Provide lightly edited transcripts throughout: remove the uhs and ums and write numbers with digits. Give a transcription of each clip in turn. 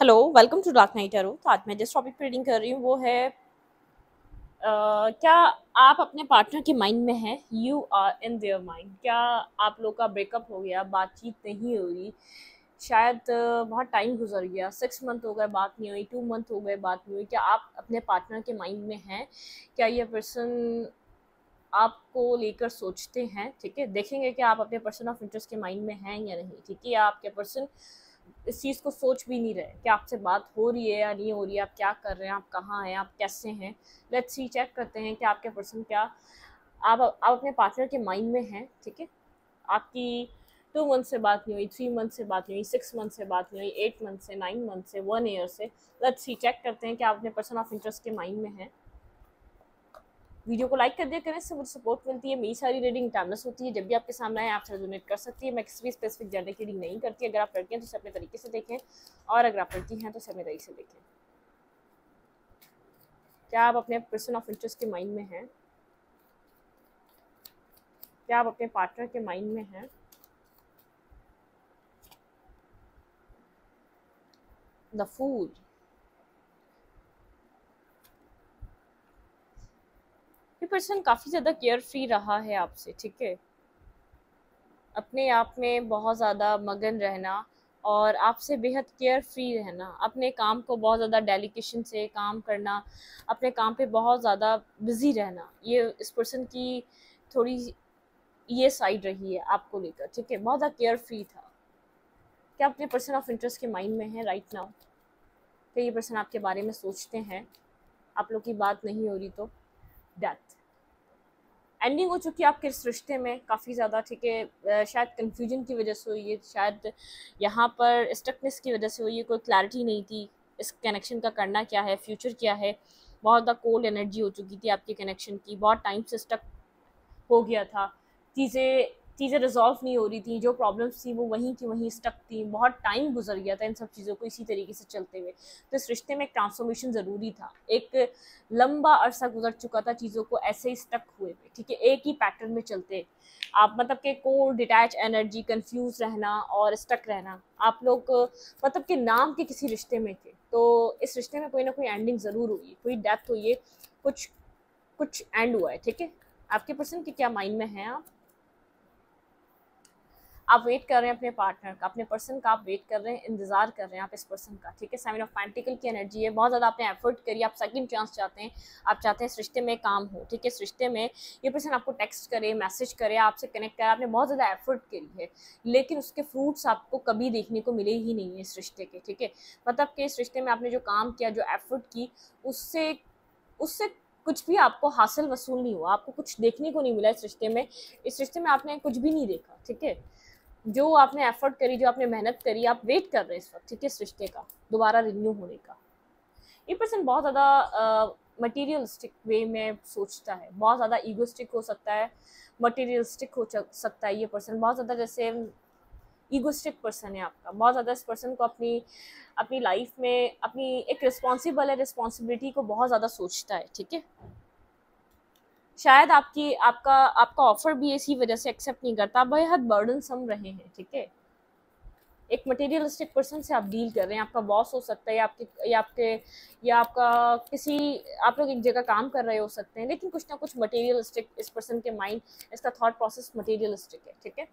Hello, welcome to dark night tarot. तो आज मैं जिस टॉपिक पे रीडिंग कर रही हूँ वो है क्या आप अपने पार्टनर के माइंड में हैं? You are in their mind. क्या आप लोग का ब्रेकअप हो गया, बातचीत नहीं हो रही, शायद बहुत टाइम गुजर गया, 6 मंथ हो गए बात नहीं हुई, 2 मंथ हो गए बात नहीं हुई। क्या आप अपने पार्टनर के माइंड में हैं? क्या ये पर्सन आपको लेकर सोचते हैं? ठीक है, देखेंगे कि आप अपने पर्सन ऑफ इंटरेस्ट के माइंड में हैं या नहीं। ठीक है, या आपके पर्सन इस चीज़ को सोच भी नहीं रहे कि आपसे बात हो रही है या नहीं हो रही है, आप क्या कर रहे हैं, आप कहाँ हैं, आप कैसे हैं। लेट्स सी, चेक करते हैं कि आपके पर्सन क्या आप अपने पार्टनर के माइंड में हैं। ठीक है, आपकी 2 मंथ से बात नहीं हुई, 3 मंथ से बात नहीं हुई, 6 मंथ से बात नहीं हुई, 8 मंथ से, 9 मंथ से, 1 ईयर से। लेट्स सी, चेक करते हैं कि आप अपने पर्सन ऑफ इंटरेस्ट के माइंड में हैं। वीडियो को लाइक कर दिया करें, इससे मुझे सपोर्ट मिलती है। मेरी सारी रीडिंग टाइमलेस होती है, जब भी आपके सामने आए आप से डोनेट कर सकती है। मैं किसी भी स्पेसिफिक जेंडर की रीडिंग नहीं करती। अगर आप लड़के हैं तो इसे अपने तरीके से देखें, और अगर आप लड़की हैं तो इसे अपने तरीके से देखें। क्या आप अपने पर्सन ऑफ इंटरेस्ट के माइंड में हैं? क्या आप अपने पार्टनर के माइंड में हैं? The fool. ये पर्सन काफ़ी ज़्यादा केयर फ्री रहा है आपसे। ठीक है, अपने आप में बहुत ज़्यादा मगन रहना और आपसे बेहद केयर फ्री रहना, अपने काम को बहुत ज़्यादा डेलिकेशन से काम करना, अपने काम पे बहुत ज़्यादा बिजी रहना, ये इस पर्सन की थोड़ी ये साइड रही है आपको लेकर। ठीक है, बहुत ज़्यादा केयर फ्री था। क्या अपने पर्सन ऑफ इंटरेस्ट के माइंड में है राइट नाउ? क्या ये पर्सन आपके बारे में सोचते हैं? आप लोग की बात नहीं हो रही तो डेथ, एंडिंग हो चुकी है आपके इस रिश्ते में काफ़ी ज़्यादा। ठीक है, शायद कन्फ्यूजन की वजह से हुई है, शायद यहाँ पर स्टकनेस की वजह से हुई है, कोई क्लैरिटी नहीं थी इस कनेक्शन का करना क्या है, फ्यूचर क्या है। बहुत ज़्यादा कोल्ड एनर्जी हो चुकी थी आपके कनेक्शन की, बहुत टाइम से स्टक हो गया था। चीज़ें चीज़ें रिजॉल्व नहीं हो रही थी, जो प्रॉब्लम्स थी वो वहीं की वहीं स्टक थी, बहुत टाइम गुजर गया था इन सब चीज़ों को इसी तरीके से चलते हुए। तो इस रिश्ते में एक ट्रांसफॉर्मेशन ज़रूरी था। एक लंबा अरसा गुजर चुका था चीज़ों को ऐसे ही स्टक हुए हुए। ठीक है, एक ही पैटर्न में चलते आप, मतलब कि कोल्ड डिटैच एनर्जी, कंफ्यूज रहना और स्टक रहना। आप लोग मतलब कि नाम के किसी रिश्ते में थे, तो इस रिश्ते में कोई ना कोई एंडिंग ज़रूर हुई, कोई डेथ हुई है, कुछ कुछ एंड हुआ है। ठीक है, आपके पर्सन के क्या माइंड में है? आप वेट कर रहे हैं अपने पार्टनर का, अपने पर्सन का आप वेट कर रहे हैं, इंतजार कर रहे हैं आप इस पर्सन का। ठीक है, 7 ऑफ पेंटिकल की एनर्जी है, बहुत ज़्यादा आपने एफर्ट करी, आप सेकंड चांस चाहते हैं, आप चाहते हैं इस रिश्ते में काम हो। ठीक है, इस रिश्ते में ये पर्सन आपको टेक्स्ट करे, मैसेज करे, आपसे कनेक्ट करे, आपने बहुत ज़्यादा एफर्ट करी है, लेकिन उसके फ्रूट्स आपको कभी देखने को मिले ही नहीं है इस रिश्ते के। ठीक है, मतलब कि इस रिश्ते में आपने जो काम किया, जो एफर्ट की, उससे उससे कुछ भी आपको हासिल वसूल नहीं हुआ, आपको कुछ देखने को नहीं मिला इस रिश्ते में। इस रिश्ते में आपने कुछ भी नहीं देखा। ठीक है, जो आपने एफर्ट करी, जो आपने मेहनत करी, आप वेट कर रहे हैं इस वक्त। ठीक है, इस रिश्ते का दोबारा रिन्यू होने का। ये पर्सन बहुत ज़्यादा मटीरियलिस्टिक वे में सोचता है, बहुत ज़्यादा ईगोस्टिक हो सकता है, मटीरियलिस्टिक हो सकता है। ये पर्सन बहुत ज़्यादा जैसे ईगोस्टिक पर्सन है आपका, बहुत ज़्यादा इस पर्सन को अपनी अपनी लाइफ में अपनी एक रिस्पॉन्सिबल है, रिस्पॉन्सिबिलिटी को बहुत ज़्यादा सोचता है। ठीक है, शायद आपकी आपका आपका ऑफर भी इसी वजह से एक्सेप्ट नहीं करता, आप बेहद बर्डन सम रहे हैं। ठीक है, एक मटेरियलिस्टिक पर्सन से आप डील कर रहे हैं, आपका बॉस हो सकता है, या आपका किसी आप लोग एक जगह काम कर रहे हो सकते हैं, लेकिन कुछ ना कुछ मटेरियलिस्टिक इस पर्सन के माइंड, इसका थॉट प्रोसेस मटेरियलिस्टिक है। ठीक है,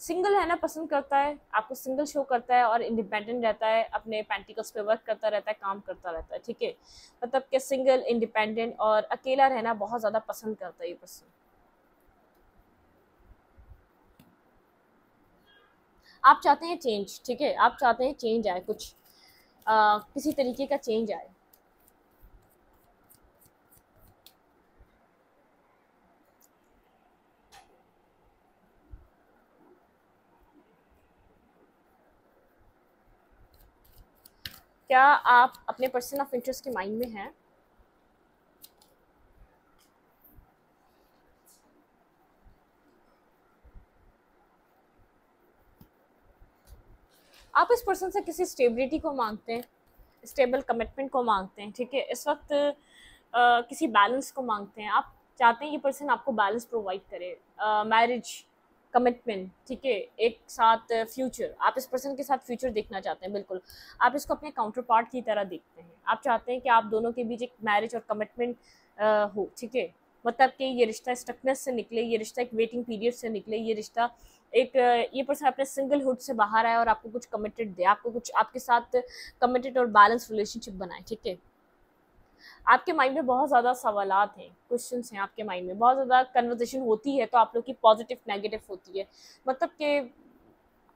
सिंगल रहना पसंद करता है, आपको सिंगल शो करता है और इंडिपेंडेंट रहता है, अपने पेंटिकल्स पे वर्क करता रहता है, काम करता रहता है। ठीक है, मतलब कि सिंगल, इंडिपेंडेंट और अकेला रहना बहुत ज़्यादा पसंद करता है ये पर्सन। आप चाहते हैं चेंज। ठीक है, आप चाहते हैं चेंज आए, कुछ किसी तरीके का चेंज आए। क्या आप अपने पर्सन ऑफ इंटरेस्ट के माइंड में हैं? आप इस पर्सन से किसी स्टेबिलिटी को मांगते हैं, स्टेबल कमिटमेंट को मांगते हैं। ठीक है, इस वक्त किसी बैलेंस को मांगते हैं। आप चाहते हैं ये पर्सन आपको बैलेंस प्रोवाइड करे, मैरिज, कमिटमेंट, ठीक है, एक साथ फ्यूचर, आप इस पर्सन के साथ फ्यूचर देखना चाहते हैं, बिल्कुल आप इसको अपने काउंटर पार्ट की तरह देखते हैं। आप चाहते हैं कि आप दोनों के बीच एक मैरिज और कमिटमेंट हो, ठीक है, मतलब कि ये रिश्ता स्टकनेस से निकले, ये रिश्ता एक वेटिंग पीरियड से निकले, ये रिश्ता एक ये पर्सन अपने सिंगलहुड से बाहर आए और आपको कुछ कमिटेड दे, आपको कुछ आपके साथ कमिटेड और बैलेंस रिलेशनशिप बनाए, ठीक है। आपके माइंड में बहुत ज़्यादा सवालात हैं, क्वेश्चंस हैं आपके माइंड में, बहुत ज़्यादा कन्वर्सेशन होती है तो आप लोग की पॉजिटिव नेगेटिव होती है, मतलब कि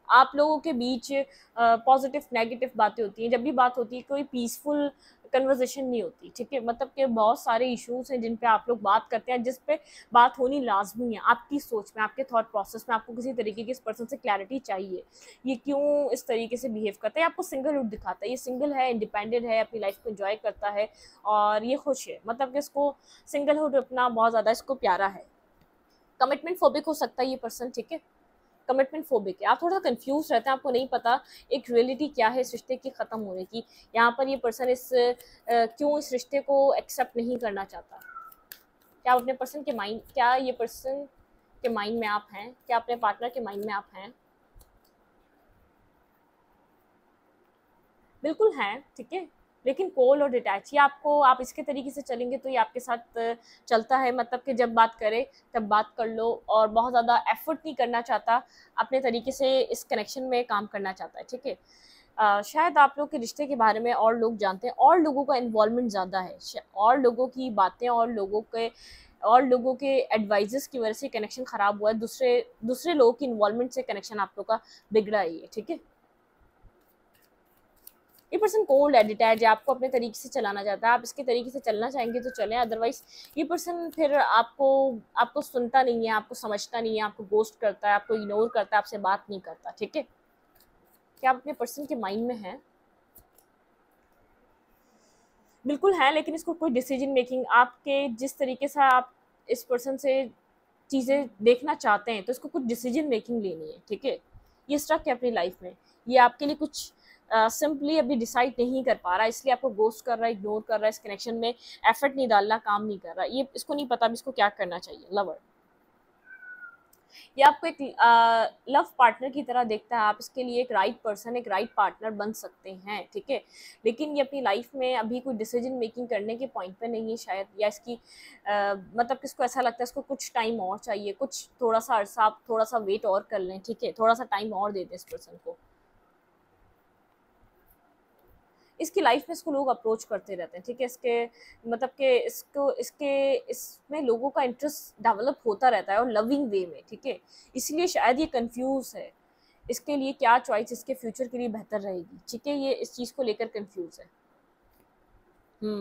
आप लोगों के बीच पॉजिटिव नेगेटिव बातें होती हैं। जब भी बात होती है कोई पीसफुल कन्वर्सेशन नहीं होती, ठीक है, मतलब कि बहुत सारे इश्यूज हैं जिन पे आप लोग बात करते हैं, जिस पे बात होनी लाजमी है। आपकी सोच में, आपके थॉट प्रोसेस में आपको किसी तरीके की इस पर्सन से क्लैरिटी चाहिए, ये क्यों इस तरीके से बिहेव करता है, आपको सिंगलहुड दिखाता है, ये सिंगल है, इंडिपेंडेंट है, अपनी लाइफ को एंजॉय करता है और ये खुश है, मतलब कि इसको सिंगलहुड अपना बहुत ज़्यादा इसको प्यारा है। कमिटमेंट फोबिक हो सकता है ये पर्सन, ठीक है, कमिटमेंट फोबिक है, आप थोड़ा सा कंफ्यूज रहते हैं, आपको नहीं पता एक रियलिटी क्या है इस रिश्ते की ख़त्म होने की। यहाँ पर ये पर्सन क्यों इस रिश्ते को एक्सेप्ट नहीं करना चाहता। क्या आप अपने पर्सन के माइंड, क्या ये पर्सन के माइंड में आप हैं, क्या अपने पार्टनर के माइंड में आप हैं? बिल्कुल हैं, ठीक है, लेकिन कोल और डिटैच, ये आपको, आप इसके तरीके से चलेंगे तो ये आपके साथ चलता है, मतलब कि जब बात करे तब बात कर लो, और बहुत ज़्यादा एफर्ट नहीं करना चाहता, अपने तरीके से इस कनेक्शन में काम करना चाहता है, ठीक है। शायद आप लोग के रिश्ते के बारे में और लोग जानते हैं, और लोगों का इन्वॉल्वमेंट ज़्यादा है, और लोगों की बातें और लोगों के एडवाइजेस की वजह से कनेक्शन ख़राब हुआ है, दूसरे दूसरे लोगों की इन्वॉल्वमेंट से कनेक्शन आप लोग का बिगड़ा है ये, ठीक है। ये पर्सन कोल्ड है, डिटैच है, आपको अपने तरीके से चलाना चाहता है, आप इसके तरीके से चलना चाहेंगे तो चलें, अदरवाइज ये पर्सन फिर आपको आपको सुनता नहीं है, आपको समझता नहीं है, आपको गोस्ट करता है, आपको इग्नोर करता है, आपसे बात नहीं करता, ठीक है। क्या आप अपने पर्सन के माइंड में हैं? बिल्कुल है, लेकिन इसको कोई डिसीजन मेकिंग, आपके जिस तरीके से आप इस पर्सन से चीज़ें देखना चाहते हैं तो इसको कुछ डिसीजन मेकिंग लेनी है, ठीक है। ये स्ट्रक है अपनी लाइफ में, ये आपके लिए कुछ सिंपली अभी डिसाइड नहीं कर पा रहा, इसलिए आपको गोस्ट कर रहा है, इग्नोर कर रहा है, इस कनेक्शन में एफर्ट नहीं डाल रहा, काम नहीं कर रहा, ये इसको नहीं पता अभी इसको क्या करना चाहिए। लवर, ये आपको एक लव पार्टनर की तरह देखता है, आप इसके लिए एक राइट पर्सन, एक राइट पार्टनर बन सकते हैं, ठीक है, लेकिन ये अपनी लाइफ में अभी कोई डिसीजन मेकिंग करने के पॉइंट पे नहीं है शायद, या इसकी मतलब किसको ऐसा लगता है इसको कुछ टाइम और चाहिए, कुछ थोड़ा सा अरसा आप थोड़ा सा वेट और कर लें, ठीक है, थोड़ा सा टाइम और दे दें इस पर्सन को। इसकी लाइफ में इसको लोग अप्रोच करते रहते हैं, ठीक है, इसके मतलब कि इसको इसके इसमें लोगों का इंटरेस्ट डेवलप होता रहता है और लविंग वे में, ठीक है, इसलिए शायद ये कंफ्यूज है, इसके लिए क्या चॉइस इसके फ्यूचर के लिए बेहतर रहेगी, ठीक है, ये इस चीज़ को लेकर कंफ्यूज है।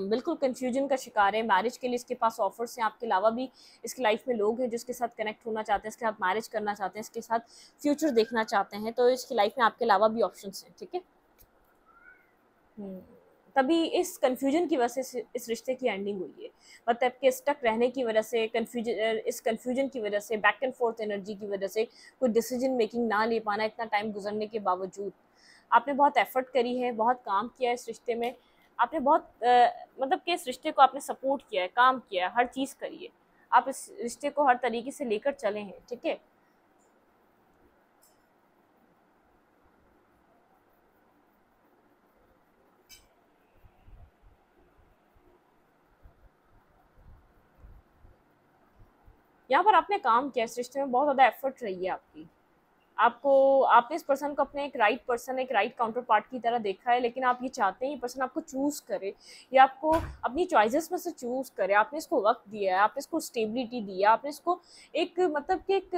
बिल्कुल कंफ्यूजन का शिकार है। मैरिज के लिए इसके पास ऑफर्स हैं, आपके अलावा भी इसकी लाइफ में लोग हैं जो इसके साथ कनेक्ट होना चाहते हैं, इसके साथ मैरिज करना चाहते हैं, इसके साथ फ्यूचर देखना चाहते हैं, तो इसकी लाइफ में आपके अलावा भी ऑप्शंस हैं, ठीक है। हम्म, तभी इस कन्फ्यूजन की वजह से इस रिश्ते की एंडिंग हुई है, मतलब कि स्टक रहने की वजह से, इस कन्फ्यूजन की वजह से, बैक एंड फोर्थ एनर्जी की वजह से, कोई डिसीजन मेकिंग ना ले पाना, इतना टाइम गुजरने के बावजूद आपने बहुत एफर्ट करी है, बहुत काम किया है इस रिश्ते में, आपने बहुत मतलब कि इस रिश्ते को आपने सपोर्ट किया है, काम किया है, हर चीज़ करी है, आप इस रिश्ते को हर तरीके से लेकर चले हैं, ठीक है। यहाँ पर आपने काम किया, इस रिश्ते में बहुत ज़्यादा एफर्ट रही है आपकी, आपको आपने इस पर्सन को अपने एक राइट पर्सन, एक राइट काउंटर पार्ट की तरह देखा है, लेकिन आप ये चाहते हैं ये पर्सन आपको चूज़ करे, या आपको अपनी चॉइसेस में से चूज़ करे, आपने इसको वक्त दिया है, आपने इसको स्टेबिलिटी दी है, आपने इसको एक मतलब कि एक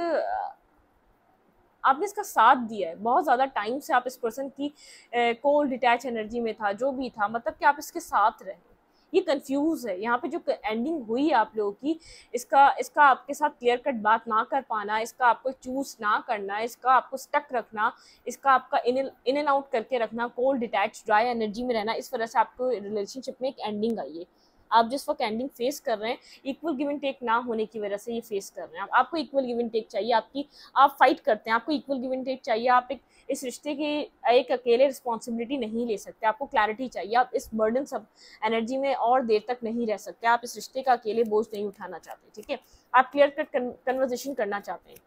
आपने इसका साथ दिया है, बहुत ज़्यादा टाइम से आप इस पर्सन की कोल्ड डिटैच एनर्जी में था, जो भी था, मतलब कि आप इसके साथ रहे, ये कंफ्यूज है। यहाँ पे जो एंडिंग हुई है आप लोगों की, इसका इसका आपके साथ क्लियर कट बात ना कर पाना, इसका आपको चूज ना करना, इसका आपको स्टक रखना, इसका आपका इन एंड आउट करके रखना, कोल्ड डिटैच ड्राई एनर्जी में रहना, इस वजह से आपको रिलेशनशिप में एक एंडिंग आई है। आप जिस वक्त एंडिंग फेस कर रहे हैं, इक्वल गिव एंड टेक ना होने की वजह से ये फेस कर रहे हैं, आपको इक्वल गिव एंड टेक चाहिए, आप फाइट करते हैं, आपको इक्वल गिव एंड टेक चाहिए, आप एक इस रिश्ते की एक अकेले रिस्पॉन्सिबिलिटी नहीं ले सकते, आपको क्लैरिटी चाहिए, आप इस बर्डन सब एनर्जी में और देर तक नहीं रह सकते, आप इस रिश्ते का अकेले बोझ नहीं उठाना चाहते, ठीक है, आप क्लियर कट कन्वर्जेशन करना चाहते हैं।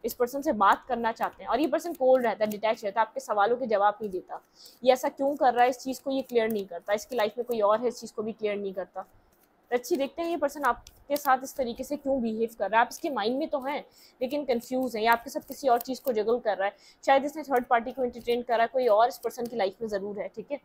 इस पर्सन से बात करना चाहते हैं, और ये पर्सन कोल्ड रहता है, डिटैच रहता है, आपके सवालों के जवाब नहीं देता। ये ऐसा क्यों कर रहा है, इस चीज़ को ये क्लियर नहीं करता, इसकी लाइफ में कोई और है इस चीज़ को भी क्लियर नहीं करता। अच्छी देखते हैं ये पर्सन आपके साथ इस तरीके से क्यों बिहेव कर रहा है। आप इसके माइंड में तो हैं लेकिन कंफ्यूज है, या आपके साथ किसी और चीज़ को जगल कर रहा है। शायद इसने थर्ड पार्टी को एंटरटेन कर रहा है, कोई और इस पर्सन की लाइफ में ज़रूर है। ठीक है,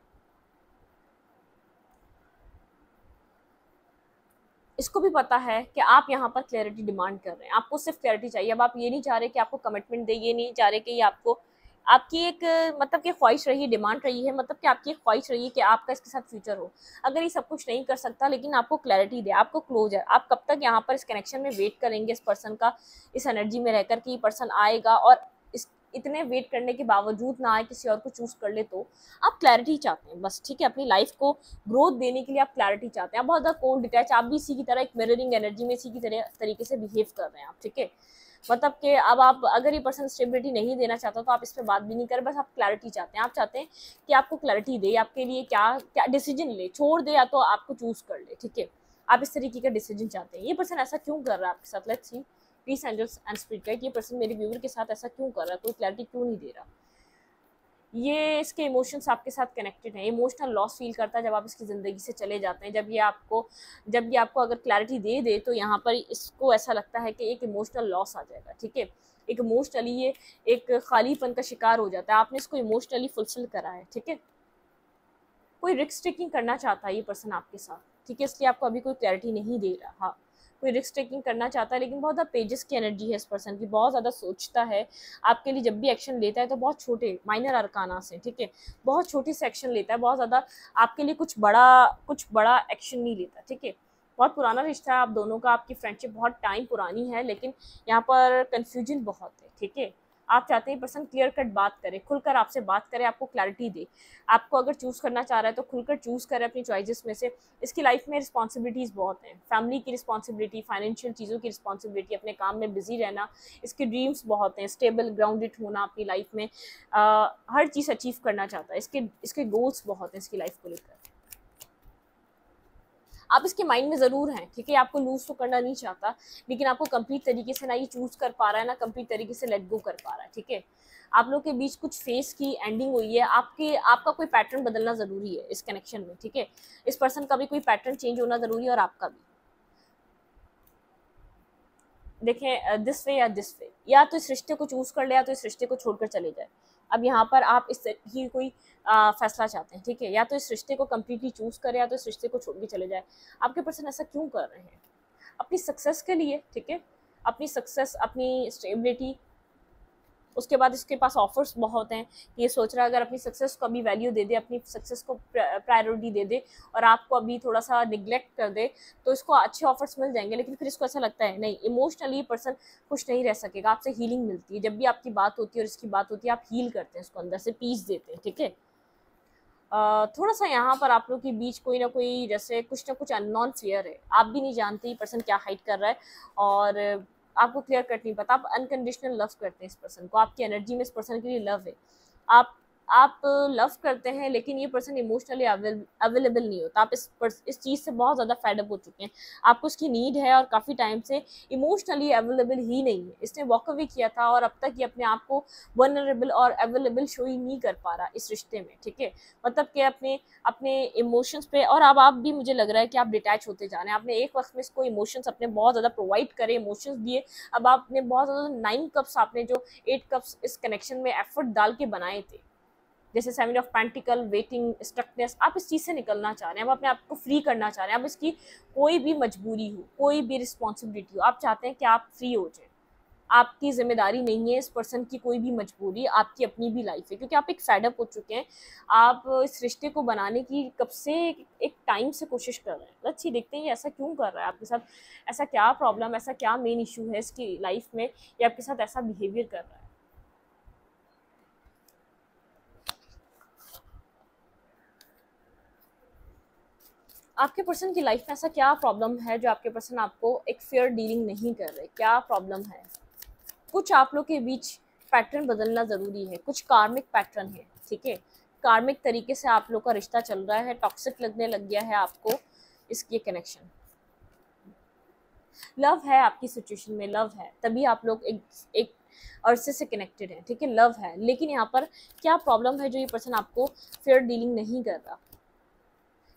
इसको भी पता है कि आप यहाँ पर क्लैरिटी डिमांड कर रहे हैं, आपको सिर्फ क्लैरिटी चाहिए। अब आप ये नहीं चाह रहे कि आपको कमिटमेंट दे, ये नहीं चाह रहे कि ये आपको, आपकी एक मतलब कि ख्वाहिश रही है, डिमांड रही है, मतलब कि आपकी एक ख्वाहिश रही है कि आपका इसके साथ फ्यूचर हो। अगर ये सब कुछ नहीं कर सकता लेकिन आपको क्लैरिटी दे, आपको क्लोजर, आप कब तक यहाँ पर इस कनेक्शन में वेट करेंगे इस पर्सन का, इस एनर्जी में रहकर कि ये पर्सन आएगा, और इस इतने वेट करने के बावजूद ना आए, किसी और को चूज कर ले, तो आप क्लैरिटी चाहते हैं बस। ठीक है, अपनी लाइफ को ग्रोथ देने के लिए आप क्लैरिटी चाहते हैं। आप बहुत ज़्यादा कोल्ड डिटैच, आप भी इसी की तरह एक मिररिंग एनर्जी में इसी की तरह तरीके से बिहेव कर रहे हैं आप। ठीक है, मतलब कि अब आप, अगर ये पर्सन स्टेबिलिटी नहीं देना चाहता तो आप इस पर बात भी नहीं करें, बस आप क्लैरिटी चाहते हैं। आप चाहते हैं कि आपको क्लैरिटी दे, आपके लिए क्या क्या डिसीजन ले, छोड़ दे या तो आपको चूज कर ले। ठीक है, आप इस तरीके का डिसीजन चाहते हैं। ये पर्सन ऐसा क्यों कर रहा है आपके साथ, let's see. Peace angels and spirit guide, ये पर्सन मेरे व्यूअर के साथ ऐसा क्यों कर रहा है, कोई क्लैरिटी क्यों नहीं दे रहा। ये इसके इमोशंस आपके साथ कनेक्टेड हैं, इमोशनल लॉस फील करता है जब आप इसकी ज़िंदगी से चले जाते हैं। जब ये आपको अगर क्लैरिटी दे दे तो यहाँ पर इसको ऐसा लगता है कि एक इमोशनल लॉस आ जाएगा। ठीक है, एक इमोशनली ये एक खालीपन का शिकार हो जाता है, आपने इसको इमोशनली फुलफिल करा है। ठीक है, कोई रिस्क टेकिंग करना चाहता है ये पर्सन आपके साथ। ठीक है, इसलिए आपको अभी कोई क्लैरिटी नहीं दे रहा। हाँ, कोई रिस्क टेकिंग करना चाहता है, लेकिन बहुत ज़्यादा पेजेस की एनर्जी है इस पर्सन की, बहुत ज़्यादा सोचता है आपके लिए। जब भी एक्शन लेता है तो बहुत छोटे माइनर अरकाना से, ठीक है, बहुत छोटी से एक्शन लेता है, बहुत ज़्यादा आपके लिए कुछ बड़ा एक्शन नहीं लेता। ठीक है, बहुत पुराना रिश्ता है आप दोनों का, आपकी फ्रेंडशिप बहुत टाइम पुरानी है, लेकिन यहाँ पर कन्फ्यूजन बहुत है। ठीक है, आप चाहते हैं पर्सन क्लियर कट बात करे, खुलकर आपसे बात करे, आपको क्लैरिटी दे। आपको अगर चूज़ करना चाह रहा है तो खुलकर चूज़ करे अपनी चॉइसेस में से। इसकी लाइफ में रिस्पॉन्सिबिलिटीज़ बहुत हैं, फैमिली की रिस्पॉन्सिबिलिटी, फाइनेंशियल चीज़ों की रिस्पॉन्सिबिलिटी, अपने काम में बिजी रहना। इसके ड्रीम्स बहुत हैं, स्टेबल ग्राउंडेड होना अपनी लाइफ में, हर चीज़ अचीव करना चाहता है। इसके गोल्स बहुत हैं इसकी लाइफ को लेकर। आप इसके माइंड में ज़रूर हैं। ठीक है, आपको लूज़ तो करना नहीं चाहता, लेकिन आपको कंप्लीट तरीके से ना ये चूज़ कर पा रहा है, ना कंप्लीट तरीके से लेट गो कर पा रहा है। ठीक है, आप लोग के बीच कुछ फेस की एंडिंग हुई है, आपका कोई पैटर्न बदलना ज़रूरी है इस कनेक्शन में। ठीक है, इस पर्सन का भी कोई पैटर्न चेंज होना ज़रूरी है, और आपका भी। देखें, दिस वे या दिस वे, या तो इस रिश्ते को चूज़ कर ले या तो इस रिश्ते को छोड़कर चले जाए। अब यहाँ पर आप इस ही कोई फैसला चाहते हैं। ठीक है, या तो इस रिश्ते को कम्प्लीटली चूज़ करे या तो इस रिश्ते को छोड़ के चले जाए। आपके पर्सन ऐसा क्यों कर रहे हैं, अपनी सक्सेस के लिए। ठीक है, अपनी सक्सेस, अपनी स्टेबिलिटी, उसके बाद इसके पास ऑफर्स बहुत हैं। ये सोच रहा है अगर अपनी सक्सेस को अभी वैल्यू दे दे, अपनी सक्सेस को प्रायोरिटी दे दे, और आपको अभी थोड़ा सा निगलेक्ट कर दे, तो इसको अच्छे ऑफर्स मिल जाएंगे। लेकिन फिर इसको ऐसा लगता है नहीं, इमोशनली पर्सन खुश नहीं रह सकेगा। आपसे हीलिंग मिलती है, जब भी आपकी बात होती है और इसकी बात होती है, आप हील करते हैं, इसको अंदर से पीस देते हैं। ठीक है, थोड़ा सा यहाँ पर आप लोग के बीच कोई ना कोई, जैसे कुछ ना कुछ अननोन फियर है, आप भी नहीं जानते पर्सन क्या हाइड कर रहा है, और आपको क्लियर कट नहीं पता। आप अनकंडीशनल लव करते हैं इस पर्सन को, आपकी एनर्जी में इस पर्सन के लिए लव है। आप लव करते हैं, लेकिन ये पर्सन इमोशनली अवेलेबल नहीं होता। आप इस चीज़ से बहुत ज़्यादा फेडअप हो चुके हैं, आपको उसकी नीड है, और काफ़ी टाइम से इमोशनली अवेलेबल ही नहीं है। इसने वॉक अवे किया था, और अब तक ये अपने आप को वनरेबल और अवेलेबल शो ही नहीं कर पा रहा इस रिश्ते में। ठीक है, मतलब कि अपने इमोशंस पे, और अब आप भी, मुझे लग रहा है कि आप डिटैच होते जा रहे हैं। आपने एक वक्त में इसको इमोशंस अपने बहुत ज़्यादा प्रोवाइड करे, इमोशंस दिए, अब आपने बहुत ज़्यादा 9 कप्स, आपने जो 8 कप्स इस कनेक्शन में एफर्ट डाल के बनाए थे, जैसे 7 ऑफ पेंटिकल, वेटिंग, स्टकनेस, आप इस चीज़ से निकलना चाह रहे हैं, आप अपने आप को फ्री करना चाह रहे हैं। अब इसकी कोई भी मजबूरी हो, कोई भी रिस्पॉन्सिबिलिटी हो, आप चाहते हैं कि आप फ्री हो जाए। आपकी जिम्मेदारी नहीं है इस पर्सन की कोई भी मजबूरी, आपकी अपनी भी लाइफ है, क्योंकि आप एक फेडअप हो चुके हैं। आप इस रिश्ते को बनाने की कब से एक टाइम से कोशिश कर रहे हैं। अच्छी देखते हैं ये ऐसा क्यों कर रहा है आपके साथ, ऐसा क्या प्रॉब्लम, ऐसा क्या मेन इशू है इसकी लाइफ में, ये आपके साथ ऐसा बिहेवियर कर रहा है। आपके पर्सन की लाइफ में ऐसा क्या प्रॉब्लम है जो आपके पर्सन आपको एक फेयर डीलिंग नहीं कर रहे, क्या प्रॉब्लम है। कुछ आप लोग के बीच पैटर्न बदलना ज़रूरी है, कुछ कार्मिक पैटर्न है। ठीक है, कार्मिक तरीके से आप लोग का रिश्ता चल रहा है, टॉक्सिक लगने लग गया है आपको इसकी कनेक्शन। लव है आपकी सिचुएशन में, लव है, तभी आप लोग एक अर्थ से कनेक्टेड है, ठीक है, लव है, लेकिन यहाँ पर क्या प्रॉब्लम है, जो ये पर्सन आपको फेयर डीलिंग नहीं कर रहा,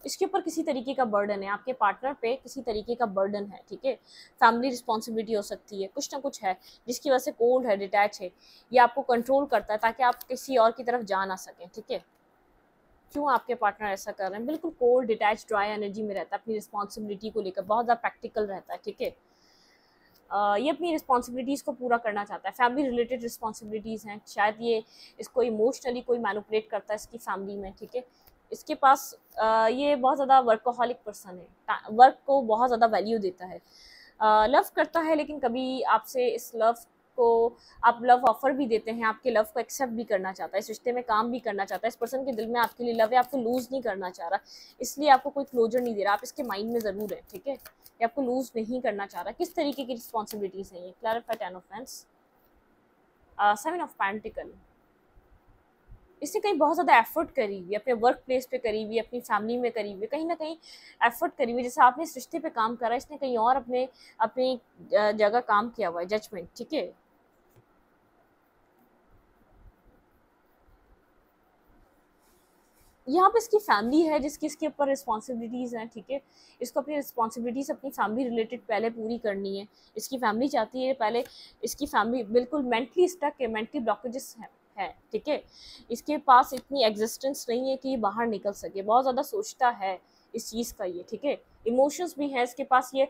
इसके ऊपर किसी तरीके का बर्डन है, आपके पार्टनर पे किसी तरीके का बर्डन है, ठीक है, फैमिली रिस्पॉन्सिबिलिटी हो सकती है, कुछ ना कुछ है जिसकी वजह से कोल्ड है, डिटैच है, ये आपको कंट्रोल करता है ताकि आप किसी और की तरफ जा ना सकें, ठीक है। क्यों आपके पार्टनर ऐसा कर रहे हैं, बिल्कुल कोल्ड डिटैच ड्राई एनर्जी में रहता है, अपनी रिस्पॉन्सिबिलिटी को लेकर बहुत ज़्यादा प्रैक्टिकल रहता है, ठीक है। ये अपनी रिस्पॉन्सिबिलिटीज़ को पूरा करना चाहता है, फैमिली रिलेटेड रिस्पॉन्सिबिलिटीज़ हैं, शायद ये इसको इमोशनली कोई मैनिपुलेट करता है इसकी फैमिली में, ठीक है। इसके पास ये बहुत ज़्यादा वर्कोहॉलिक पर्सन है, वर्क को बहुत ज़्यादा वैल्यू देता है, लव करता है, लेकिन कभी आपसे इस लव को आप लव ऑफर भी देते हैं, आपके लव को एक्सेप्ट भी करना चाहता है, इस रिश्ते में काम भी करना चाहता है, इस पर्सन के दिल में आपके लिए लव है, आपको लूज़ नहीं करना चाह रहा, इसलिए आपको कोई क्लोजर नहीं दे रहा, आप इसके माइंड में ज़रूर है, ठीक है, ये आपको लूज़ नहीं करना चाह रहा। किस तरीके की रिस्पॉन्सिबिलिटीज़ हैं ये, clarify 10 of wands, 7 of pentacle, इसने कहीं बहुत ज़्यादा एफर्ट करी हुई, अपने वर्क प्लेस पे करी हुई, अपनी फैमिली में करी हुई, कहीं ना कहीं एफर्ट करी हुई, जैसे आपने इस रिश्ते पे काम करा, इसने कहीं और अपने अपनी जगह काम किया हुआ है, जजमेंट, ठीक है। यहाँ पे इसकी फैमिली है जिसकी इसके ऊपर रिस्पॉन्सिबिलिटीज़ हैं, ठीक है, इसको अपनी रिस्पॉन्सिबिलिटीज़ अपनी फैमिली रिलेटेड पहले पूरी करनी है, इसकी फैमिली चाहती है पहले, इसकी फैमिली बिल्कुल मेंटली स्टक है, मेंटली ब्लॉकेजेस है, ठीक है, इसके पास इतनी एग्जिस्टेंस नहीं है कि ये बाहर निकल सके, बहुत ज़्यादा सोचता है इस चीज़ का ये, ठीक है, इमोशंस भी है इसके पास, ये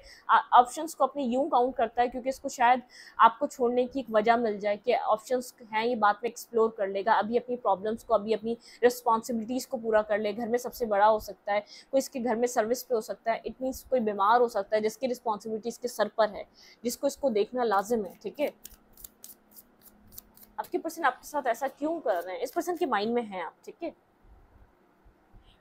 ऑप्शंस को अपने यूं काउंट करता है क्योंकि इसको शायद आपको छोड़ने की एक वजह मिल जाए कि ऑप्शंस हैं, ये बाद में एक्सप्लोर कर लेगा, अभी अपनी प्रॉब्लम्स को, अभी अपनी रिस्पॉन्सिबिलिटीज़ को पूरा कर ले, घर में सबसे बड़ा हो सकता है, कोई इसके घर में सर्विस पे हो सकता है, इट मीन्स कोई बीमार हो सकता है जिसकी रिस्पॉन्सिबिलिटी इसके सर पर है, जिसको इसको देखना लाजिम है, ठीक है। आपके पर्सन आपके साथ ऐसा क्यों कर रहे हैं, इस पर्सन के माइंड में है आप, ठीक है,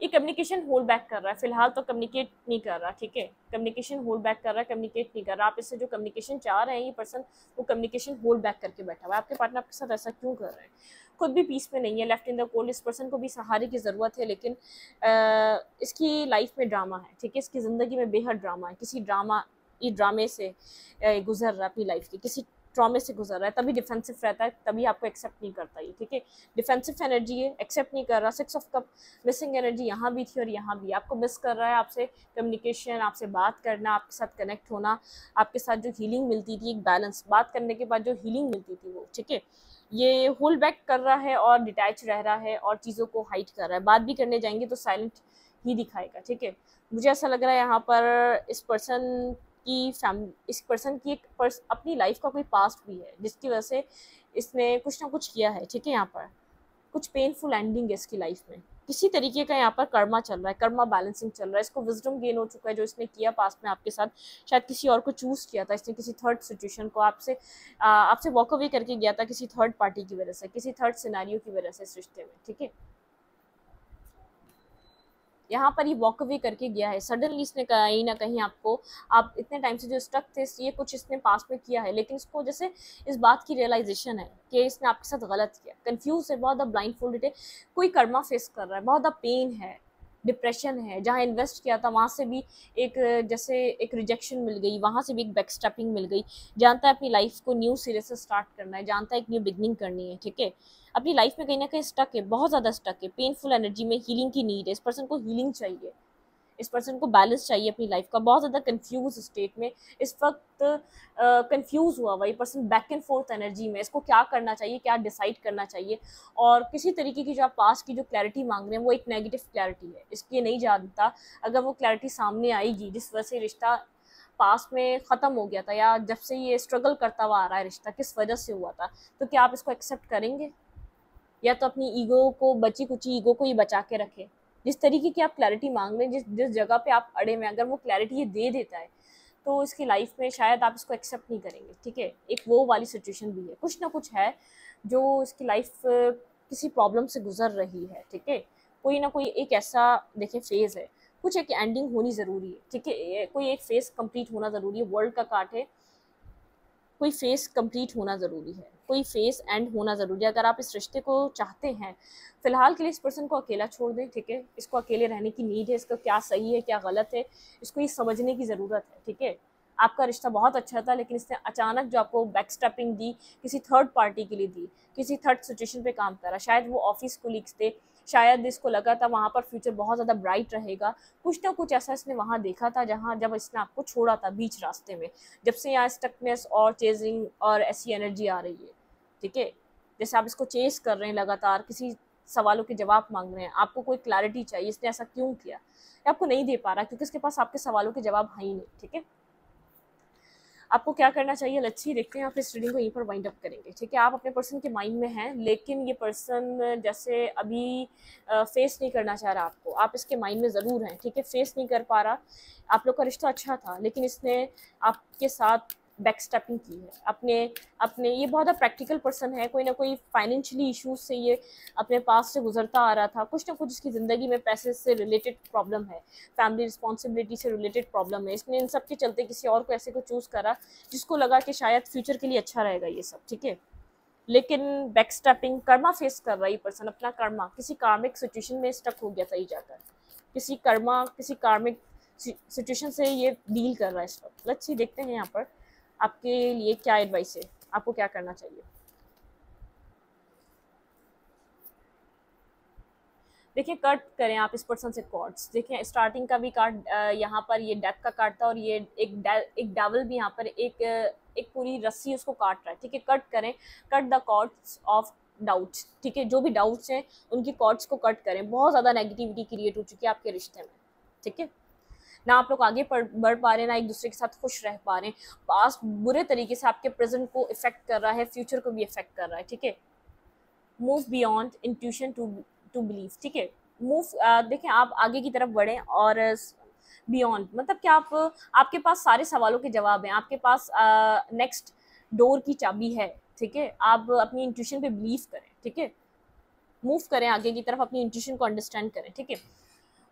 ये कम्युनिकेशन होल्ड बैक कर रहा है, फिलहाल तो कम्युनिकेट नहीं कर रहा, ठीक है, कम्युनिकेशन होल्ड बैक कर रहा है, कम्युनिकेट नहीं कर रहा, आप इससे जो कम्युनिकेशन चाह रहे हैं ये पर्सन, वो कम्युनिकेशन होल्ड बैक करके बैठा हुआ है। आपके पार्टनर आपके साथ ऐसा क्यों कर रहे हैं, खुद भी पीस में नहीं है, लेफ्ट इन द कोल्ड, इस पर्सन को भी सहारे की ज़रूरत है, लेकिन इसकी लाइफ में ड्रामा है, ठीक है, इसकी ज़िंदगी में बेहद ड्रामा है, किसी ड्रामे से गुजर रहा है अपनी लाइफ की, किसी ट्रॉमे से गुजर रहा है, तभी डिफेंसिव रहता है, तभी आपको एक्सेप्ट नहीं करता ये, ठीक है, डिफेंसिव एनर्जी है, एक्सेप्ट नहीं कर रहा, 6 ऑफ कप मिसिंग एनर्जी यहाँ भी थी और यहाँ भी, आपको मिस कर रहा है, आपसे कम्युनिकेशन, आपसे बात करना, आपके साथ कनेक्ट होना, आपके साथ जो हीलिंग मिलती थी, एक बैलेंस, बात करने के बाद जो हीलिंग मिलती थी वो, ठीक है, ये होल्ड बैक कर रहा है और डिटैच रह रहा है और चीज़ों को हाइड कर रहा है, बात भी करने जाएंगे तो साइलेंट ही दिखाएगा, ठीक है। मुझे ऐसा लग रहा है यहाँ पर इस पर्सन इस पर्सन की अपनी लाइफ का कोई पास्ट भी है जिसकी वजह से इसने कुछ ना कुछ किया है, ठीक है, यहाँ पर कुछ पेनफुल एंडिंग है इसकी लाइफ में, किसी तरीके का यहाँ पर कर्मा चल रहा है, कर्मा बैलेंसिंग चल रहा है, इसको विजडम गेन हो चुका है जो इसने किया पास्ट में आपके साथ, शायद किसी और को चूज किया था इसने, किसी थर्ड सिचुएशन को आपसे वॉक अवे करके गया था किसी थर्ड पार्टी की वजह से, किसी थर्ड सिनेरियो की वजह से इस रिश्ते में, ठीक है, यहाँ पर ये वॉक अवे करके गया है सडनली, इसने कहीं ना कहीं आपको, आप इतने टाइम से जो स्टक थे, ये कुछ इसने पास में किया है, लेकिन इसको जैसे इस बात की रियलाइजेशन है कि इसने आपके साथ गलत किया, कंफ्यूज है, बहुत ज़्यादा ब्लाइंड फोल्डेड है, कोई कर्मा फेस कर रहा है, बहुत ज़्यादा पेन है, डिप्रेशन है, जहाँ इन्वेस्ट किया था वहाँ से भी एक जैसे एक रिजेक्शन मिल गई, वहाँ से भी एक बैकस्टेपिंग मिल गई, जानता है अपनी लाइफ को न्यू सिरे से स्टार्ट करना है, जानता है एक न्यू बिगनिंग करनी है, ठीक है, अपनी लाइफ में कहीं ना कहीं स्टक है, बहुत ज़्यादा स्टक है, पेनफुल एनर्जी में, हीलिंग की नीड है, इस पर्सन को हीलिंग चाहिए, इस पर्सन को बैलेंस चाहिए अपनी लाइफ का, बहुत ज़्यादा कंफ्यूज स्टेट में इस वक्त कंफ्यूज हुआ हुआ ये person, back and fourth energy में, इसको क्या करना चाहिए, क्या डिसाइड करना चाहिए, और किसी तरीके की जो आप पास्ट की जो क्लैरिटी मांग रहे हैं वो एक नेगेटिव क्लैरिटी है, इसलिए नहीं जानता, अगर वो क्लैरिटी सामने आएगी जिस वजह से रिश्ता पास में ख़त्म हो गया था या जब से ये स्ट्रगल करता हुआ आ रहा है रिश्ता किस वजह से हुआ था, तो क्या आप इसको एक्सेप्ट करेंगे, या तो अपनी ईगो को, बची कुची ईगो को ये बचा के रखे, जिस तरीके की आप क्लैरिटी मांग रहे हैं, जिस जगह पे आप अड़े में, अगर वो क्लैरिटी ये दे देता है तो इसकी लाइफ में शायद आप इसको एक्सेप्ट नहीं करेंगे, ठीक है, एक वो वाली सिचुएशन भी है, कुछ ना कुछ है जो इसकी लाइफ किसी प्रॉब्लम से गुजर रही है, ठीक है, कोई ना कोई एक ऐसा देखिए फेज़ है, कुछ एक एंडिंग होनी ज़रूरी है, ठीक है, कोई एक फेज़ कंप्लीट होना ज़रूरी है, वर्ल्ड का काट है, कोई फेस कंप्लीट होना ज़रूरी है, कोई फेस एंड होना ज़रूरी है, अगर आप इस रिश्ते को चाहते हैं, फिलहाल के लिए इस पर्सन को अकेला छोड़ दें, ठीक है, इसको अकेले रहने की नीड है, इसका क्या सही है क्या गलत है, इसको ये समझने की ज़रूरत है, ठीक है, आपका रिश्ता बहुत अच्छा था, लेकिन इसने अचानक जो आपको बैकस्टेपिंग दी, किसी थर्ड पार्टी के लिए दी, किसी थर्ड सिचुएशन पे काम करा। शायद वो ऑफिस कोलीग्स थे, शायद इसको लगा था वहाँ पर फ्यूचर बहुत ज़्यादा ब्राइट रहेगा, कुछ ना कुछ ऐसा इसने वहाँ देखा था जहाँ जब इसने आपको छोड़ा था बीच रास्ते में, जब से यहाँ स्टकनेस और चेजिंग और ऐसी एनर्जी आ रही है, ठीक है। जैसे आप इसको चेस कर रहे हैं, लगातार किसी सवालों के जवाब मांग रहे हैं, आपको कोई क्लैरिटी चाहिए, इसने ऐसा क्यों किया, आपको नहीं दे पा रहा क्योंकि इसके पास आपके सवालों के जवाब है ही नहीं, ठीक है। आपको क्या करना चाहिए, लेट्स सी, देखते हैं। आप इस रीडिंग को यहीं पर वाइंड अप करेंगे, ठीक है। आप अपने पर्सन के माइंड में हैं, लेकिन ये पर्सन जैसे अभी फेस नहीं करना चाह रहा आपको, आप इसके माइंड में ज़रूर हैं, ठीक है, फेस नहीं कर पा रहा। आप लोग का रिश्ता अच्छा था, लेकिन इसने आपके साथ बैकस्टेपिंग की है। अपने अपने ये बहुत ज़्यादा प्रैक्टिकल पर्सन है, कोई ना कोई फाइनेंशियली इश्यूज से ये अपने पास से गुजरता आ रहा था, कुछ ना कुछ इसकी ज़िंदगी में पैसे से रिलेटेड प्रॉब्लम है, फैमिली रिस्पॉन्सिबिलिटी से रिलेटेड प्रॉब्लम है। इसने इन सब के चलते किसी और को ऐसे को चूज़ करा जिसको लगा कि शायद फ्यूचर के लिए अच्छा रहेगा ये सब, ठीक है। लेकिन बैकस्टेपिंग कर्मा फेस कर रहा है ये पर्सन, अपना कर्मा किसी कार्मिक सिचुएशन में स्टक हो गया था ही जाकर, किसी कार्मिक सिचुएशन से ये डील कर रहा है इस वक्त। लेट्स सी, देखते हैं यहाँ पर आपके लिए क्या एडवाइस है, आपको क्या करना चाहिए। देखिए, कट करें आप इस पर्सन से कॉर्ड्स। देखिए, स्टार्टिंग का भी कार्ड यहाँ पर ये डेथ का कार्ड था, और ये एक डेविल भी यहाँ पर एक पूरी रस्सी उसको काट रहा है, ठीक है। कट करें, cut the cords of doubts, ठीक है। जो भी डाउट्स हैं उनकी कॉर्ड्स को कट करें। बहुत ज़्यादा नेगेटिविटी क्रिएट हो चुकी है आपके रिश्ते में, ठीक है। ना आप लोग आगे बढ़ पा रहे हैं, ना एक दूसरे के साथ खुश रह पा रहे हैं। पास्ट बुरे तरीके से आपके प्रेजेंट को इफेक्ट कर रहा है, फ्यूचर को भी इफेक्ट कर रहा है, ठीक है। Move beyond intuition to believe, ठीक है। मूव, देखिए, आप आगे की तरफ बढ़ें, और बियॉन्ड मतलब कि आपके पास सारे सवालों के जवाब हैं, आपके पास नेक्स्ट डोर की चाबी है, ठीक है। आप अपनी इंट्यूशन पे बिलीव करें, ठीक है। मूव करें आगे की तरफ, अपनी इंट्यूशन को अंडरस्टैंड करें, ठीक है।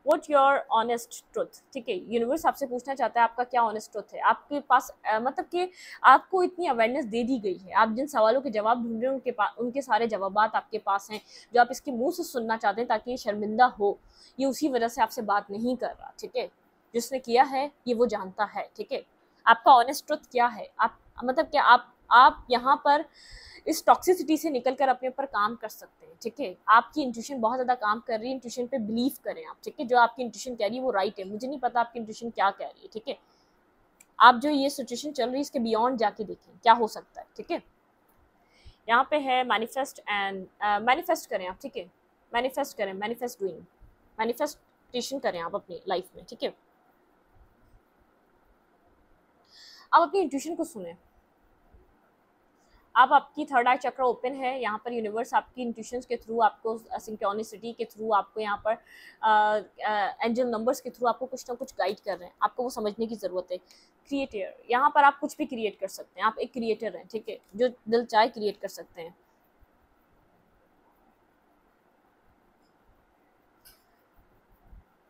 व्हाट योर ऑनेस्ट ट्रुथ, ठीक है। यूनिवर्स आपसे पूछना चाहता है आपका क्या ऑनेस्ट ट्रुथ है। आपके पास मतलब कि आपको इतनी अवेयरनेस दे दी गई है, आप जिन सवालों के जवाब ढूंढ रहे हैं उनके सारे जवाब आपके पास हैं, जो आप इसके मुंह से सुनना चाहते हैं ताकि ये शर्मिंदा हो। ये उसी वजह से आपसे बात नहीं कर रहा, ठीक है। जिसने किया है ये वो जानता है, ठीक है। आपका ऑनेस्ट ट्रुथ क्या है, आप मतलब क्या आप यहाँ पर इस टॉक्सिसिटी से निकलकर अपने ऊपर काम कर सकते हैं, ठीक है। आपकी इंट्यूशन बहुत ज़्यादा काम कर रही है, इंट्यूशन पे बिलीव करें आप, ठीक है। जो आपकी इंट्यूशन कह रही है वो राइट है, मुझे नहीं पता आपकी इंट्यूशन क्या कह रही है, ठीक है। आप जो ये सिचुएशन चल रही है इसके बियॉन्ड जाके देखें क्या हो सकता है, ठीक है। यहाँ पे है मैनिफेस्ट एंड मैनिफेस्ट करें आप, ठीक है। मैनिफेस्ट करें, मैनिफेस्ट डूइंग, मैनिफेस्टेशन करें आप अपनी लाइफ में, ठीक है। आप अपनी इंट्यूशन को सुने। आप आपकी थर्ड आई चक्र ओपन है, यहाँ पर यूनिवर्स आपकी इंट्यूशंस के थ्रू, आपको सिंक्रोनिसिटी के थ्रू, आपको यहाँ पर एंजल नंबर्स के थ्रू आपको कुछ ना कुछ गाइड कर रहे हैं। आपको वो समझने की ज़रूरत है। क्रिएटर, यहाँ पर आप कुछ भी क्रिएट कर सकते हैं, आप एक क्रिएटर हैं, ठीक है। जो दिल चाहे क्रिएट कर सकते हैं।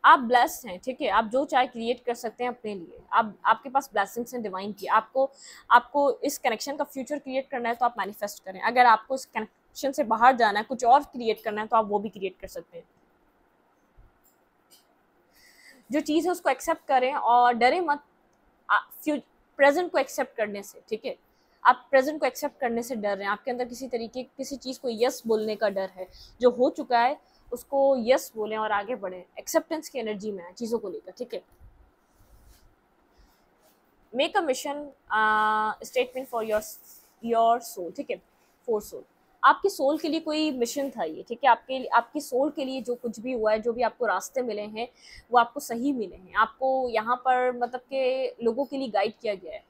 आप ब्लेस्ड हैं, ठीक है। आप जो चाहे क्रिएट कर सकते हैं अपने लिए। आप आपके पास ब्लेसिंग्स हैं डिवाइन की। आपको इस कनेक्शन का फ्यूचर क्रिएट करना है तो आप मैनिफेस्ट करें। अगर आपको इस कनेक्शन से बाहर जाना है, कुछ और क्रिएट करना है, तो आप वो भी क्रिएट कर सकते हैं। जो चीज़ है उसको एक्सेप्ट करें और डरे मत प्रेजेंट को एक्सेप्ट करने से, ठीक है। आप प्रेजेंट को एक्सेप्ट करने से डर रहे हैं, आपके अंदर किसी चीज़ को यस बोलने का डर है। जो हो चुका है उसको यस बोलें और आगे बढ़ें, एक्सेप्टेंस की एनर्जी में है चीज़ों को लेकर, ठीक है। Make a mission statement for your soul, ठीक है। फॉर सोल, आपकी सोल के लिए कोई मिशन था ये, ठीक है। आपकी सोल के लिए जो कुछ भी हुआ है, जो भी आपको रास्ते मिले हैं वो आपको सही मिले हैं। आपको यहाँ पर मतलब के लोगों के लिए गाइड किया गया है।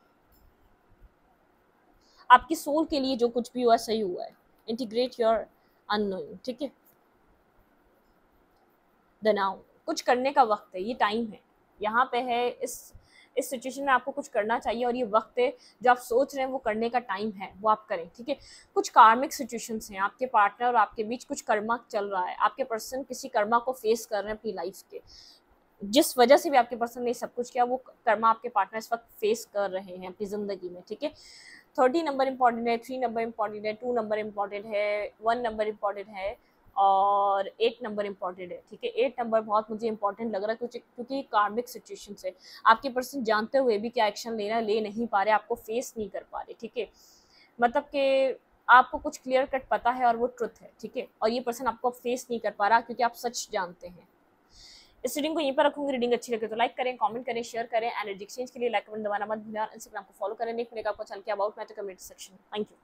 आपकी सोल के लिए जो कुछ भी हुआ सही हुआ है। इंटीग्रेट योर अननोइंग, ठीक है। द नाउ, कुछ करने का वक्त है, ये टाइम है। यहाँ पे है इस सिचुएशन में आपको कुछ करना चाहिए, और ये वक्त है जो आप सोच रहे हैं वो करने का टाइम है, वो आप करें, ठीक है। कुछ कार्मिक सिचुएशंस हैं, आपके पार्टनर और आपके बीच कुछ कर्मा चल रहा है। आपके पर्सन किसी कर्मा को फेस कर रहे हैं अपनी लाइफ के, जिस वजह से भी आपके पर्सन ने सब कुछ किया, वो कर्मा आपके पार्टनर इस वक्त फेस कर रहे हैं अपनी ज़िंदगी में, ठीक है। 30 नंबर इंपॉर्टेंट है, 3 नंबर इंपॉर्टेंट है, 2 नंबर इंपॉर्टेंट है, 1 नंबर इंपॉर्टेंट है, और और 8 नंबर इंपॉर्टेंट है, ठीक है। 8 नंबर बहुत मुझे इंपॉर्टेंट लग रहा है क्योंकि कार्मिक सिचुएशन है, आपके पर्सन जानते हुए भी क्या एक्शन लेना ले नहीं पा रहे, आपको फेस नहीं कर पा रहे, ठीक है। मतलब कि आपको कुछ क्लियर कट पता है और वो ट्रुथ है, ठीक है, और ये पर्सन आपको फेस नहीं कर पा रहा क्योंकि आप सच जानते हैं। इस रीडिंग को यहीं पर रखूंगी। रीडिंग अच्छी लगे तो लाइक करें, कमेंट करें, शेयर करें। एनर्जी एक्सचेंज के लिए लाइक बटन दबाना मत भूलें और इंस्टाग्राम को फॉलो करें। नेक्स्ट मिलेगा आपको चल के अबाउट मैं तो कमेंट सेक्शन। Thank you.